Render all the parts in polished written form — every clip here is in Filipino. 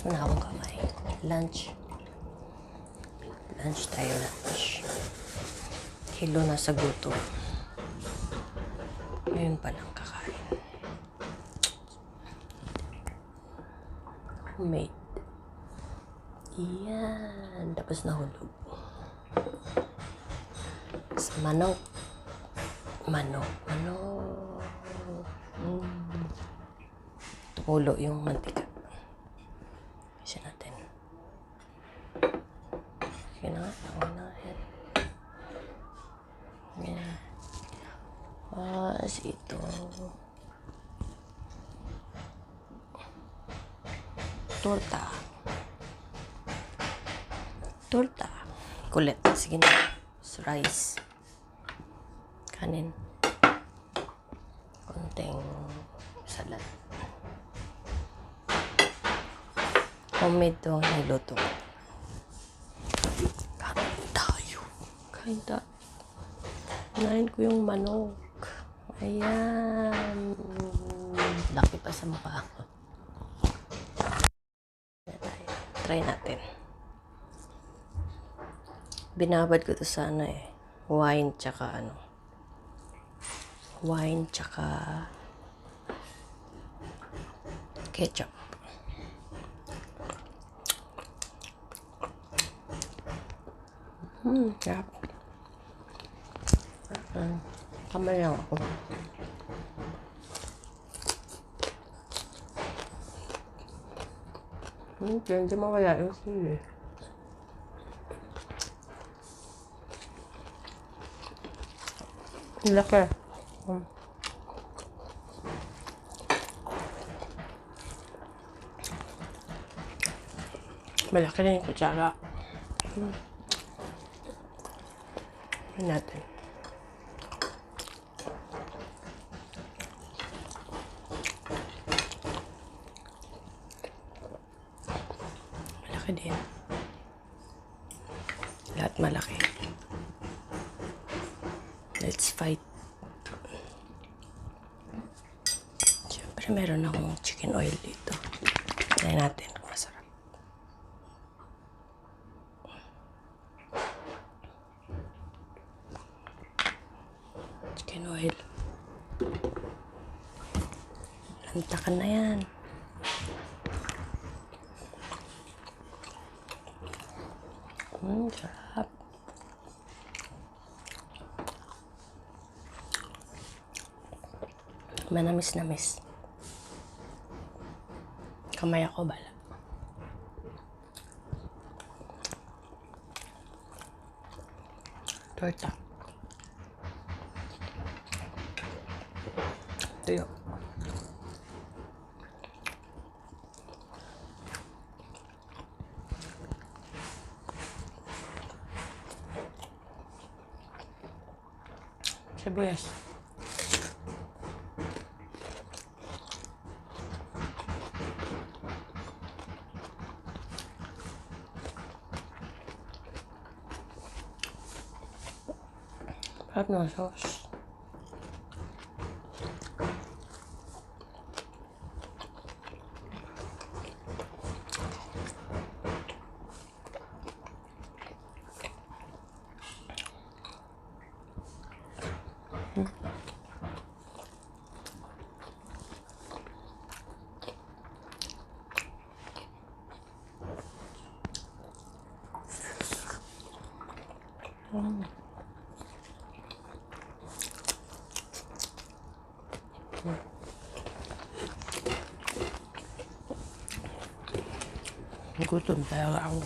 Muna akong kamay. Lunch tayo, lunch. Hilo na sa gutom. Ngayon pa lang kakain. Homemade. Yan. Tapos nahulog. Sa manok. Tumulo yung mantika. Isa natin. Sige na nga. Yan. Ito. Torta. Kulit. Sige na. Rice. Kanin. Konting salad. Homemade to. Niluto. Kain tayo. Kunain ko yung manok. Ayan. Laki pa sa mukha. Try natin. Binabad ko to sa wine tsaka ketchup. Sarap. Kamay lang ako. Hindi mawala yung sili. Laki. Malaki na yung kutsara. Natin. Malaki din. Lahat malaki. Let's fight. Siyempre meron akong chicken oil dito. Try natin kung masarap. Chicken oil. Lantakan na yan. Sarap. Manamis-namis. Kamay ako bala. Torta. Tuyo. Sibuyas. Sarap na sauce. Gutom talaga ako.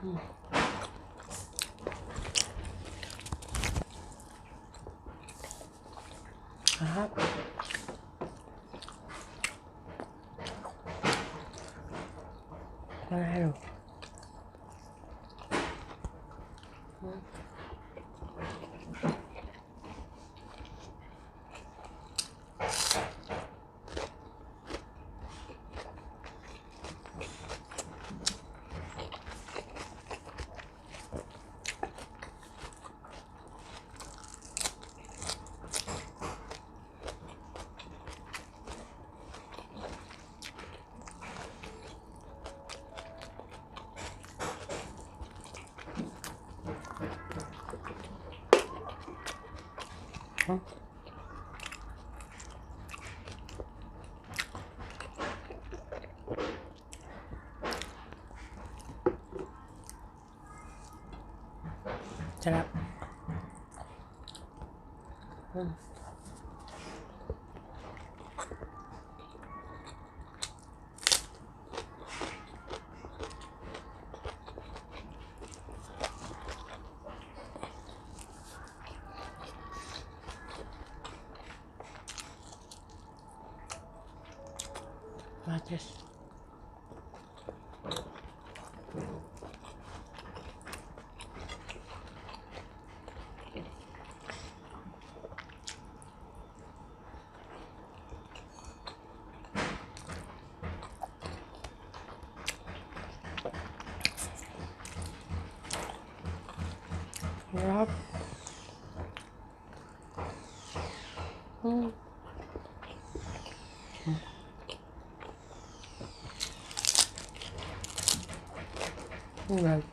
Sarap. Panalo. Sarap. Matis. Sarap. Right.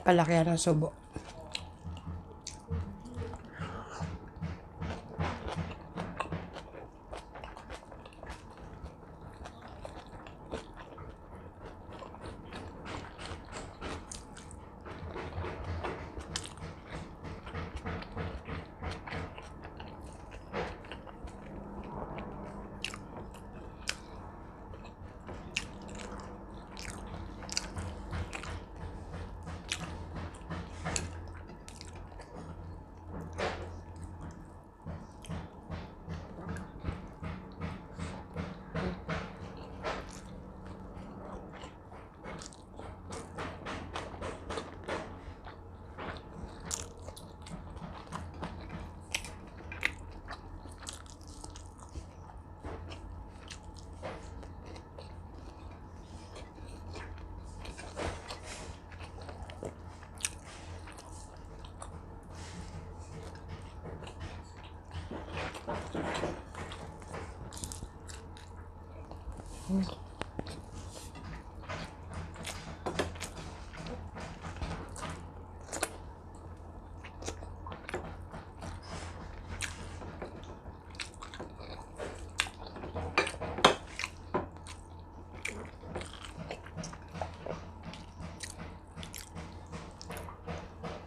Palaki ng subo.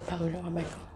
Pagod ang kamay ko.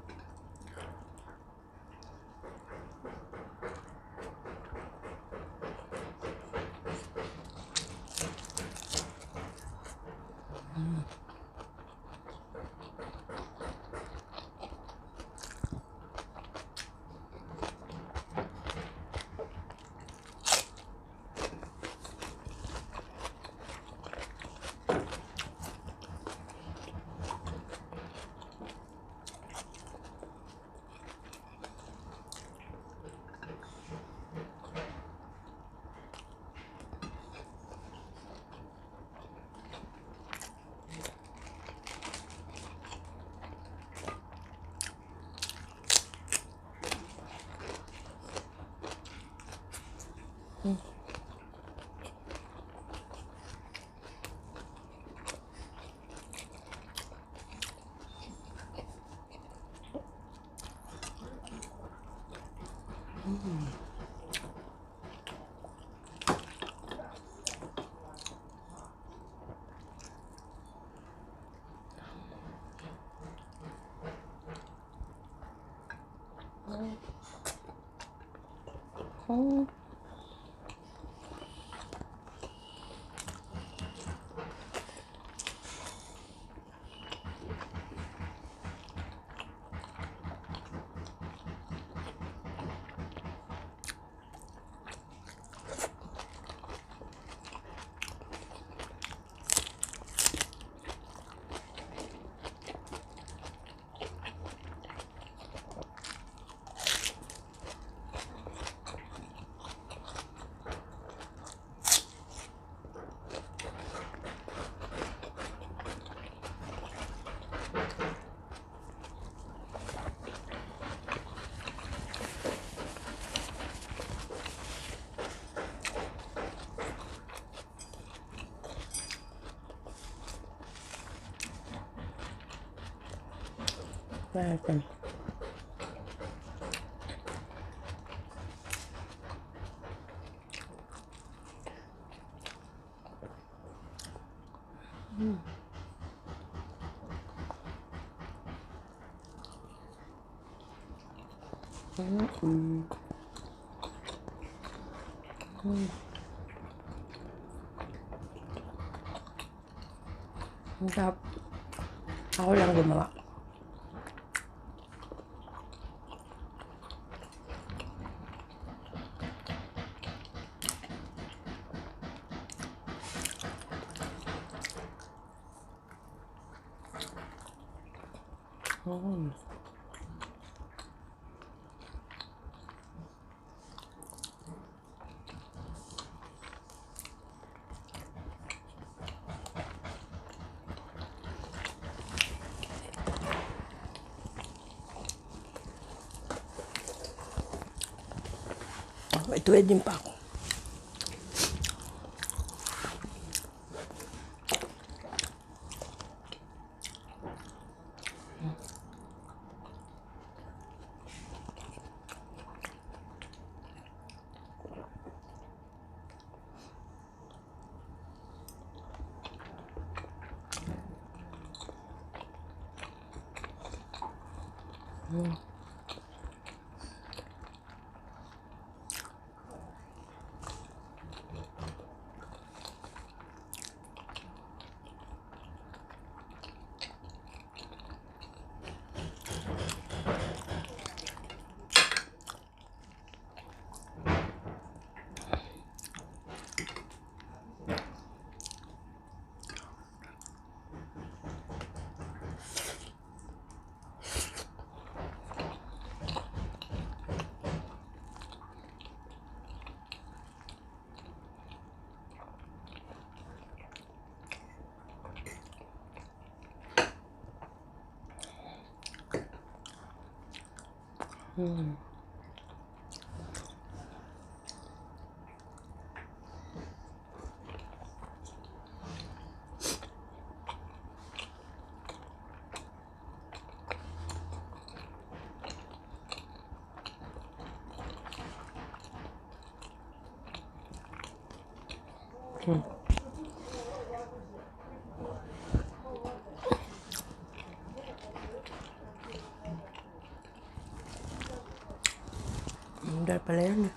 Natin. Ang sarap. Ako lang gumawa. Ito din pa ako. Dahil pala yan eh.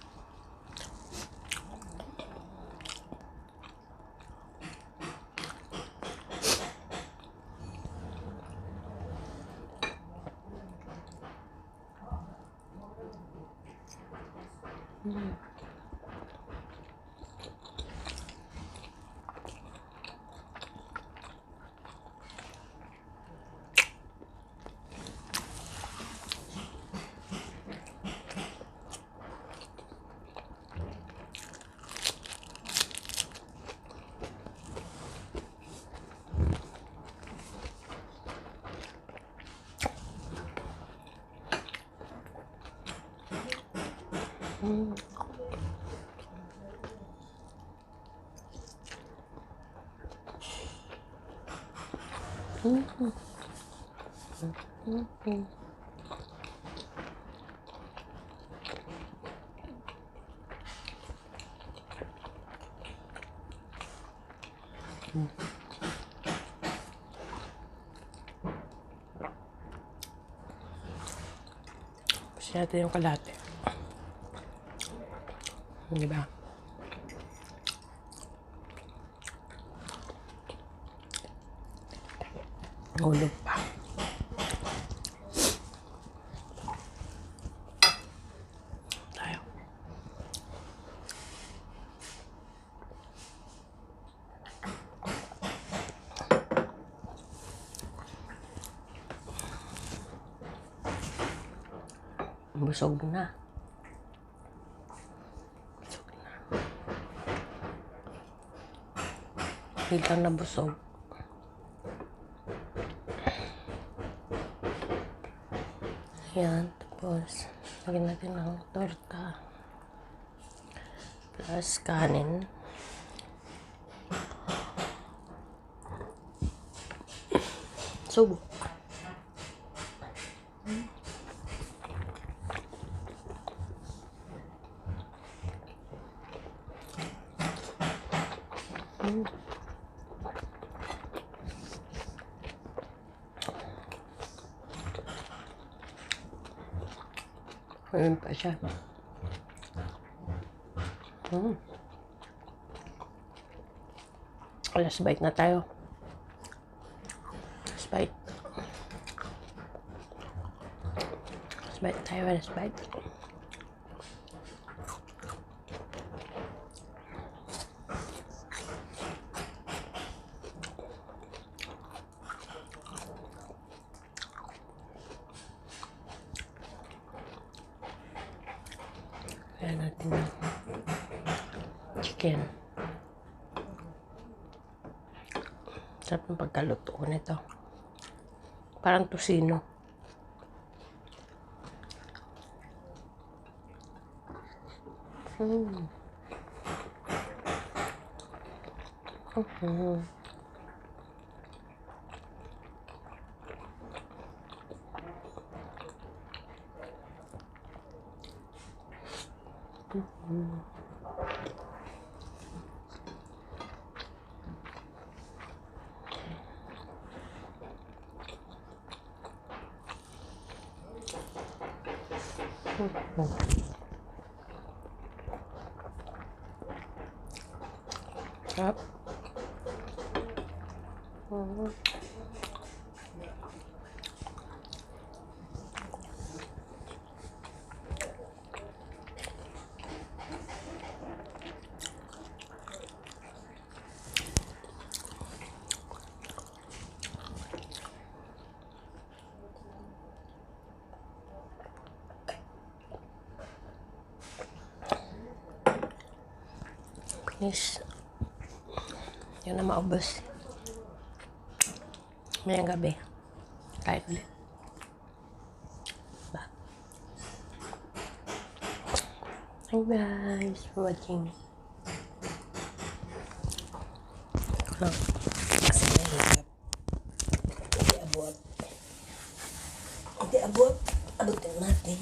Kasi natin yung kalate. Diba? Hulog pa. Tayo. Busog na. Busog na. Bilang na busog. Ayan, tapos lagyan natin ng torta plus kanin. Subo. Ayun pa siya. Last bite na tayo. Last bite. Last bite tayo. Last bite. Kaya natin ng chicken. Sarap ng pagkaluto ko nito. Parang tusino. Sarap. Finish. Yan na maubos. Ngayong gabi. Kain ulit. Diba? Thank you guys for watching. Ito lang. Kasi nahihirap. Hindi abot. Hindi abot. Abutin natin.